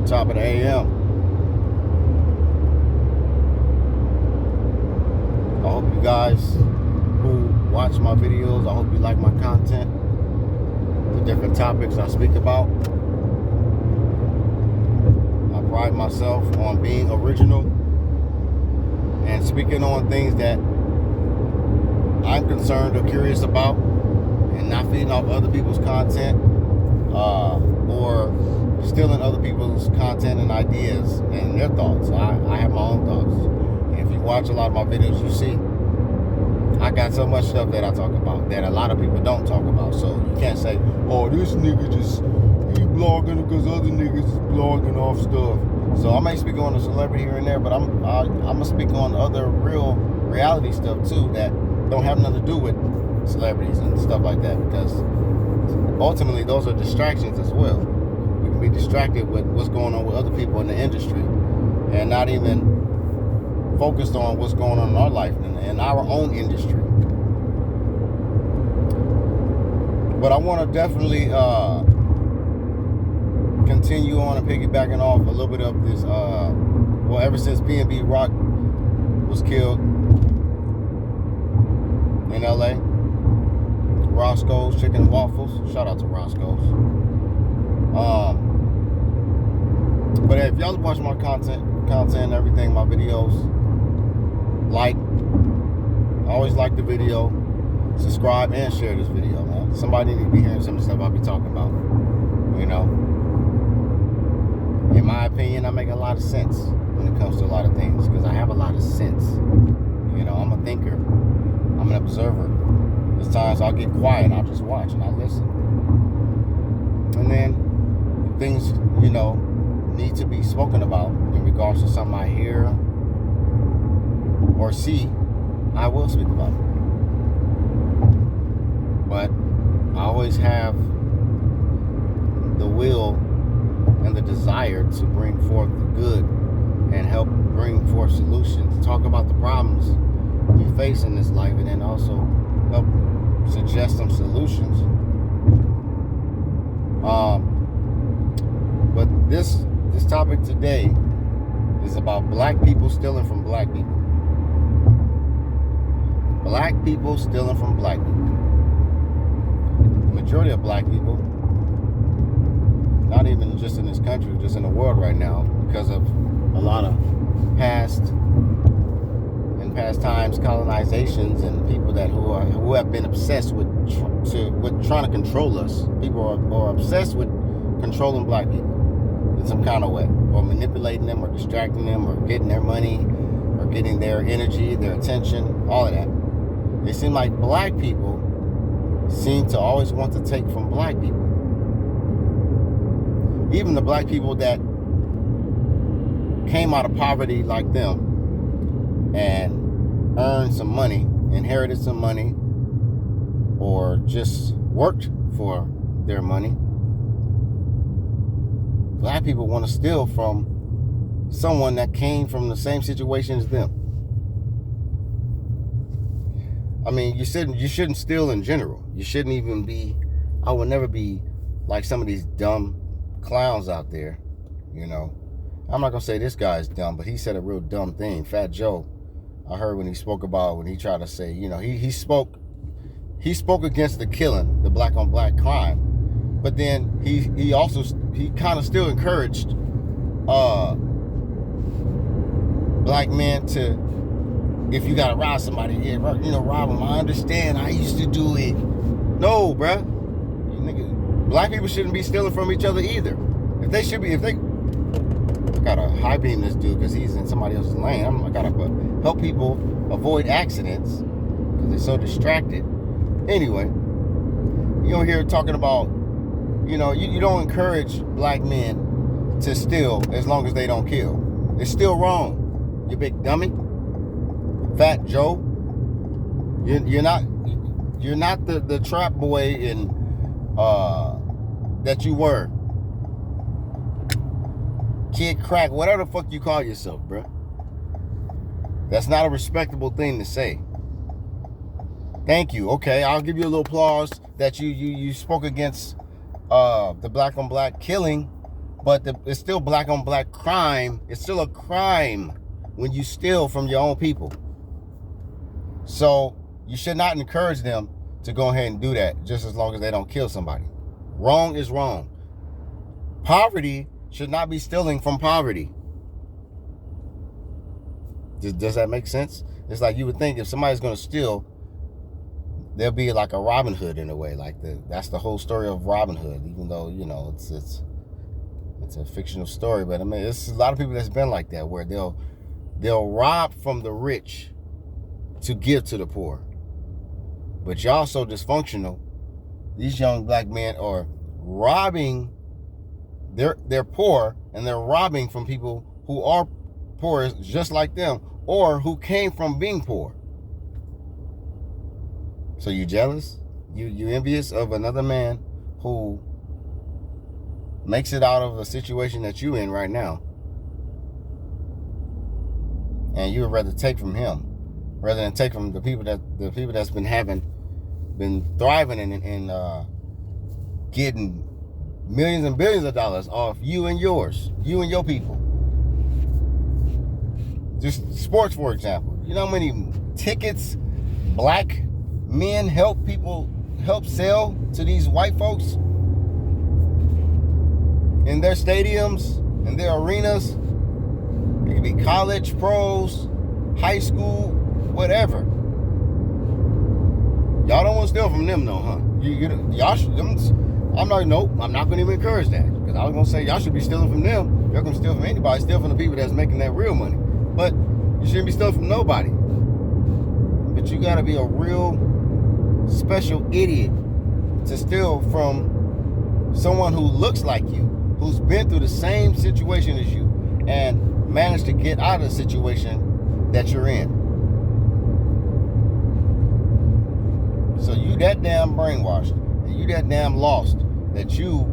top of the AM. I hope you guys who watch my videos, I hope you like my content, the different topics I speak about. I pride myself on being original and speaking on things that I'm concerned or curious about, and not feeding off other people's content or stealing other people's content and ideas and their thoughts. I have my own thoughts. And if you watch a lot of my videos, you see I got so much stuff that I talk about that a lot of people don't talk about. So you can't say, oh, this nigga just, he blogging because other niggas is blogging off stuff. So I may speak on a celebrity here and there, but I'm gonna speak on other real reality stuff too that don't have nothing to do with celebrities and stuff like that, because ultimately those are distractions as well. We can be distracted with what's going on with other people in the industry and not even focused on what's going on in our life and our own industry. But I want to definitely continue on and piggybacking off a little bit of this. Well, ever since PnB Rock was killed in LA, Roscoe's Chicken and Waffles. Shout out to Roscoe's. But if y'all watch my content, everything, my videos, I always like the video, subscribe and share this video, man. Somebody need to be hearing some of the stuff I'll be talking about. You know, in my opinion, I make a lot of sense when it comes to a lot of things because I have a lot of sense. You know, I'm a thinker. I'm an observer. There's times I'll get quiet and I'll just watch and I'll listen. And then things, you know, need to be spoken about in regards to something I hear or see, I will speak about it. But I always have the will and the desire to bring forth the good and help bring forth solutions. Talk about the problems we face in this life and then also help suggest some solutions. But this topic today is about black people stealing from black people. Black people stealing from black people. The majority of black people, not even just in this country, just in the world right now, because of a lot of past times colonizations and people that who have been obsessed with trying to control us. People are obsessed with controlling black people in some kind of way, or manipulating them, or distracting them, or getting their money, or getting their energy, their attention, all of that. It seems like black people seem to always want to take from black people. Even the black people that came out of poverty like them and earned some money, inherited some money, or just worked for their money. Black people want to steal from someone that came from the same situation as them. I mean, you shouldn't steal in general. You shouldn't even be, I would never be like some of these dumb clowns out there, you know. I'm not going to say this guy's dumb, but he said a real dumb thing. Fat Joe, I heard when he spoke about, when he tried to say, you know, he spoke against the killing, the black on black crime. But then he kind of still encouraged black men to, if you gotta rob somebody, yeah, you know, rob them. I understand. I used to do it. No, bruh. Black people shouldn't be stealing from each other either. I gotta high beam this dude because he's in somebody else's lane. I gotta help people avoid accidents because they're so distracted. Anyway, you don't hear talking about, you know, you don't encourage black men to steal as long as they don't kill. It's still wrong. You big dummy. Fat Joe. You're not the trap boy in that you were. Kid crack, whatever the fuck you call yourself, bro. That's not a respectable thing to say. Thank you. Okay, I'll give you a little applause that you spoke against the black on black killing But it's still black on black crime. It's still a crime when you steal from your own people. So you should not encourage them to go ahead and do that, just as long as they don't kill somebody. Wrong is wrong. Poverty should not be stealing from poverty. Does that make sense? It's like you would think if somebody's going to steal, there'll be like a Robin Hood in a way. Like that's the whole story of Robin Hood, even though, you know, it's a fictional story. But I mean, it's a lot of people that's been like that, where they'll rob from the rich to give to the poor. But y'all so dysfunctional. These young black men are robbing. They're poor, and they're robbing from people who are poor just like them, or who came from being poor. So you jealous? You envious of another man who makes it out of a situation that you in right now, and you would rather take from him rather than take from the people that's been thriving and getting millions and billions of dollars off you and yours, you and your people. Just sports, for example. You know how many tickets black men help sell to these white folks in their stadiums, in their arenas? It could be college, pros, high school, whatever. Y'all don't want to steal from them, though, huh? Y'all should. I'm not going to even encourage that, because I was going to say y'all should be stealing from them. You're going to steal from anybody. Steal from the people that's making that real money. But you shouldn't be stealing from nobody. But you got to be a real special idiot to steal from someone who looks like you, who's been through the same situation as you, and managed to get out of the situation that you're in. So you that damn brainwashed, and you that damn lost, that you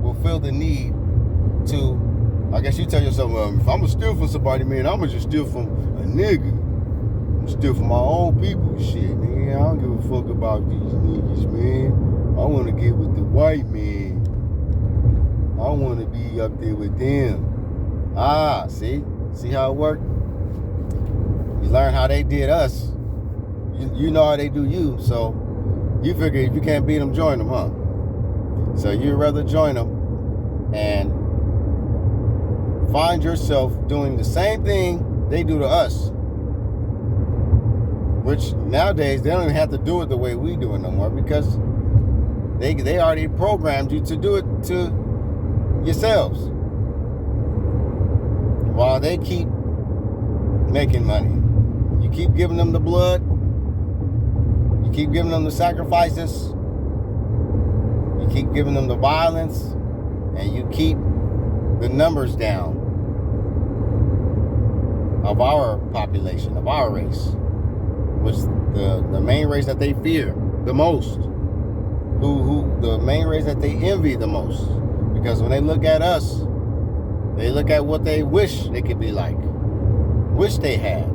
will feel the need to, I guess you tell yourself, well, if I'm going to steal from somebody, man, I'm going to just steal from a nigga. I'm going to steal from my own people. Shit, man, I don't give a fuck about these niggas, man. I want to get with the white man. I want to be up there with them. See how it worked? You learn how they did us. You know how they do you, so you figure if you can't beat them, join them, huh? So you'd rather join them and find yourself doing the same thing they do to us, which nowadays they don't even have to do it the way we do it no more, because they already programmed you to do it to yourselves, while they keep making money. You keep giving them the blood, you keep giving them the sacrifices, you keep giving them the violence, and you keep the numbers down of our population, of our race, which the main race that they fear the most, who the main race that they envy the most. Because when they look at us, they look at what they wish they could be like, wish they had,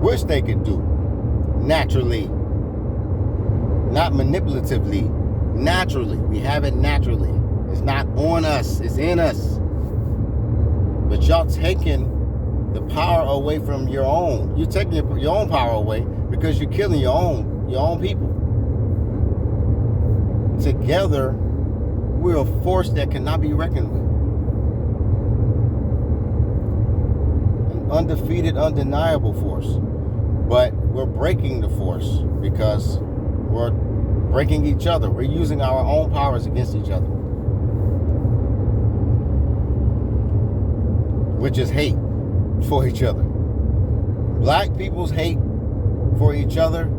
wish they could do naturally, not manipulatively, naturally. We have it naturally. It's not on us, it's in us. But y'all taking the power away from your own. You're taking your own power away because you're killing your own people. Together, we're a force that cannot be reckoned with. An undefeated, undeniable force. But we're breaking the force because we're breaking each other. We're using our own powers against each other, which is hate for each other. Black people's hate for each other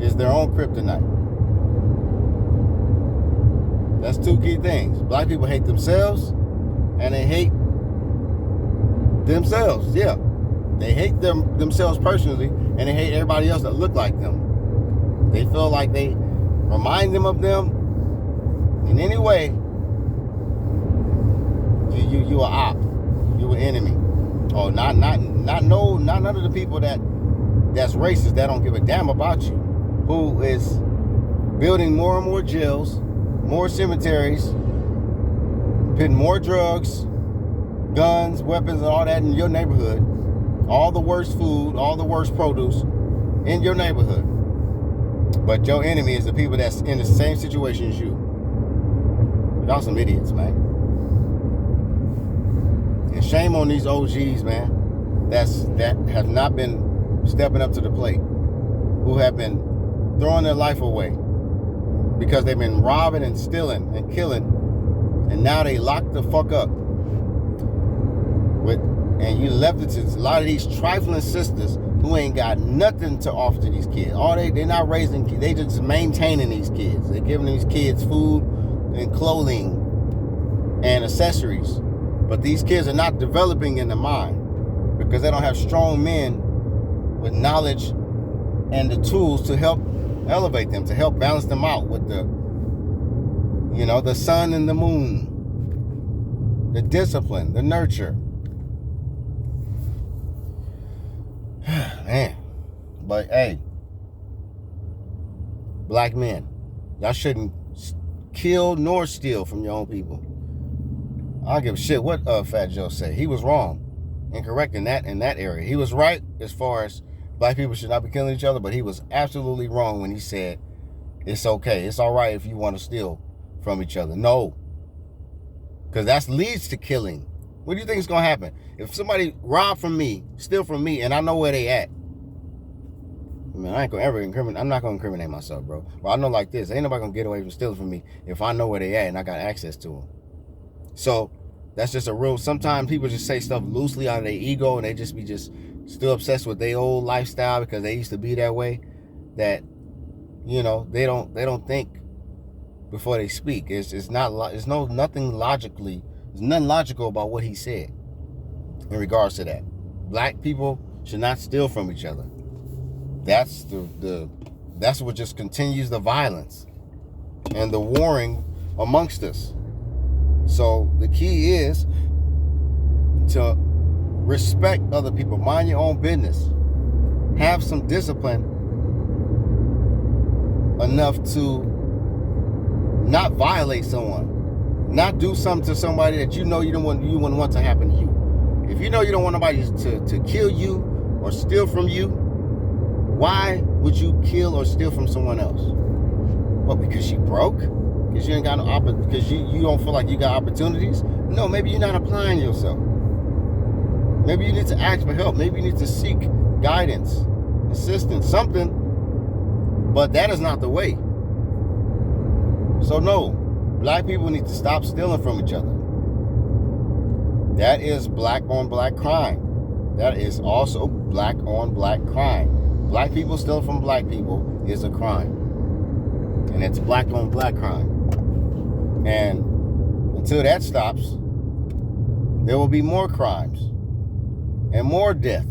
is their own kryptonite. That's two key things. Black people hate themselves, and they hate themselves. Yeah, they hate themselves personally, and they hate everybody else that look like them. They feel like they remind them of them in any way. You a op. You an enemy. Oh, not none of the people that's racist, that don't give a damn about you, who is building more and more jails, more cemeteries, putting more drugs, guns, weapons, and all that in your neighborhood. All the worst food, all the worst produce in your neighborhood. But your enemy is the people that's in the same situation as you. Y'all some idiots, man. And shame on these OGs, man, that have not been stepping up to the plate, who have been throwing their life away because they've been robbing and stealing and killing, and now they locked the fuck up. And you left it to a lot of these trifling sisters who ain't got nothing to offer to these kids. They're not raising kids, they just maintaining these kids. They're giving these kids food and clothing and accessories. But these kids are not developing in the mind because they don't have strong men with knowledge and the tools to help elevate them, to help balance them out with the sun and the moon, the discipline, the nurture. Man, but hey, black men, y'all shouldn't kill nor steal from your own people. I don't give a shit what Fat Joe said. He was wrong, incorrect in that area. He was right as far as black people should not be killing each other, but he was absolutely wrong when he said it's okay, it's all right if you want to steal from each other. No, because that leads to killing. What do you think is going to happen? If somebody rob from me, steal from me, and I know where they at, I mean, I ain't gonna ever incriminate. I'm not gonna incriminate myself, bro. But I know like this, ain't nobody gonna get away from stealing from me if I know where they at and I got access to them. So that's just a rule. Sometimes people just say stuff loosely out of their ego, and they just be still obsessed with their old lifestyle because they used to be that way. That they don't think before they speak. There's nothing logical about what he said in regards to that. Black people should not steal from each other. That's that's what just continues the violence and the warring amongst us. So the key is to respect other people, mind your own business, have some discipline enough to not violate someone, not do something to somebody that you wouldn't want to happen to you. If you know you don't want nobody to kill you or steal from you, why would you kill or steal from someone else? What, because you broke? Because you ain't got because you don't feel like you got opportunities? No, maybe you're not applying yourself. Maybe you need to ask for help. Maybe you need to seek guidance, assistance, something. But that is not the way. So no, black people need to stop stealing from each other. That is black on black crime. That is also black on black crime. Black people stealing from black people is a crime. And it's black on black crime. And until that stops, there will be more crimes and more death,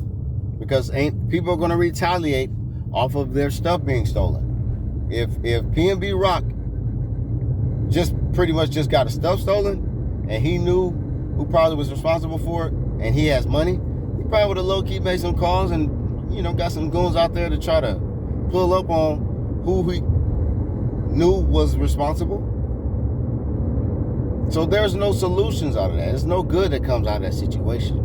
because people are going to retaliate off of their stuff being stolen. If PnB Rock just pretty much just got his stuff stolen, and he knew who probably was responsible for it, and he has money, he probably would have low-key made some calls and got some goons out there to try to pull up on who he knew was responsible. So there's no solutions out of that. There's no good that comes out of that situation.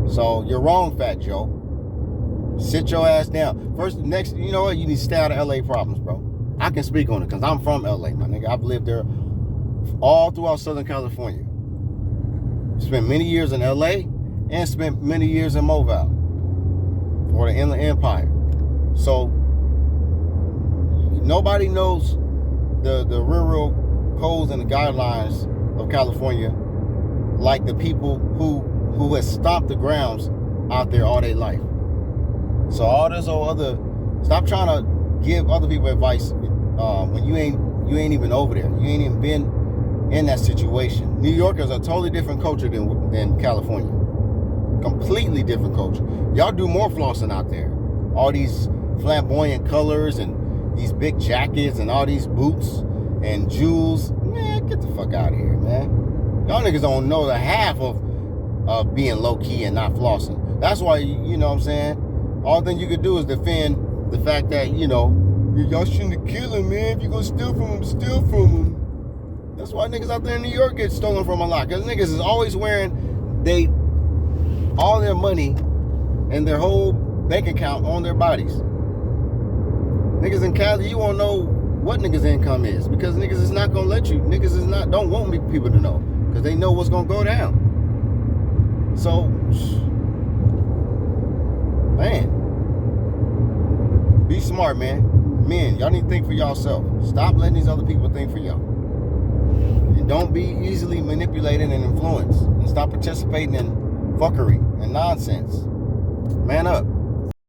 So you're wrong, Fat Joe. Sit your ass down. Next, you know what? You need to stay out of LA problems, bro. I can speak on it because I'm from LA, my nigga. I've lived there all throughout Southern California. Spent many years in LA and spent many years in Mobile or the Inland Empire. So nobody knows the real codes and the guidelines of California like the people who has stomped the grounds out there all their life. So all this stop trying to give other people advice when you ain't even over there. You ain't even been in that situation. New York is a totally different culture than California. Completely different culture. Y'all do more flossing out there. All these flamboyant colors and these big jackets and all these boots and jewels. Man, get the fuck out of here, man. Y'all niggas don't know the half of being low-key and not flossing. That's why, you know what I'm saying? All thing you could do is defend the fact that, y'all shouldn't kill him, man. If you're gonna steal from him, steal from him. That's why niggas out there in New York get stolen from a lot. Because niggas is always wearing all their money and their whole bank account on their bodies. Niggas in Cali, you won't know what niggas' income is because niggas is not gonna let you. Niggas is not don't want people to know because they know what's gonna go down. So, man, be smart, man. Men, y'all need to think for yourself. Stop letting these other people think for y'all. And don't be easily manipulated and influenced. And stop participating in fuckery and nonsense. Man up.